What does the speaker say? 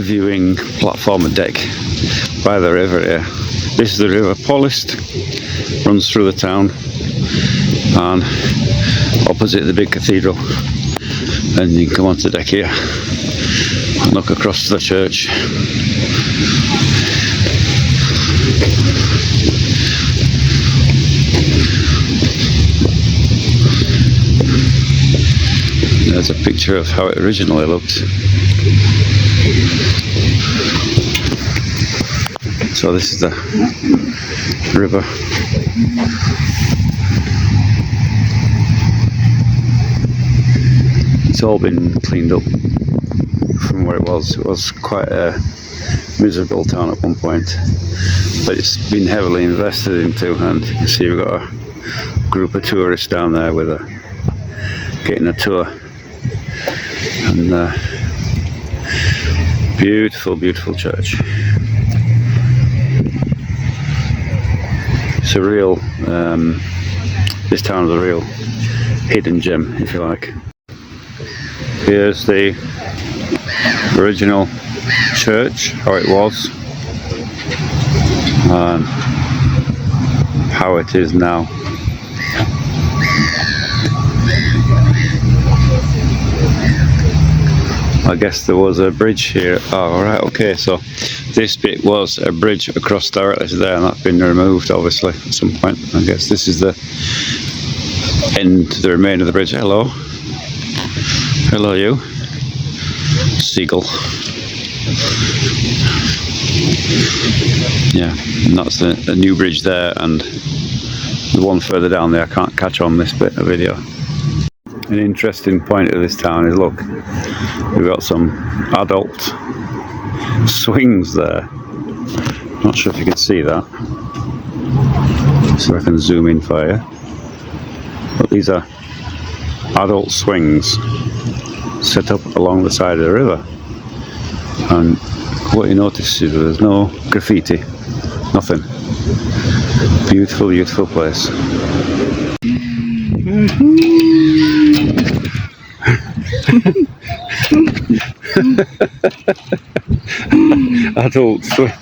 viewing platform and deck by the river here. This is the river Polist, runs through the town, and opposite the big cathedral. And you can come onto the deck here and look across to the church. There's a picture of how it originally looked. So this is the river. It's all been cleaned up from where it was. It was quite a miserable town at one point, but it's been heavily invested into, and you can see we've got a group of tourists down there with getting a tour. And beautiful, beautiful church. It's a real, this town is a real hidden gem, if you like. Here's the original church, how it was, and how it is now. I guess there was a bridge here. Oh, right, okay, so this bit was a bridge across directly to there, and that's been removed obviously at some point. I guess this is the end, the remainder of the bridge. Hello. Hello, you. Seagull. Yeah, and that's the new bridge there, and the one further down there I can't catch on this bit of video. An interesting point of this town is, look, we've got some adult swings there. Not sure if you can see that, so I can zoom in for you. But these are adult swings set up along the side of the river, and what you notice is there's no graffiti, nothing. Beautiful, beautiful place. Adult swings.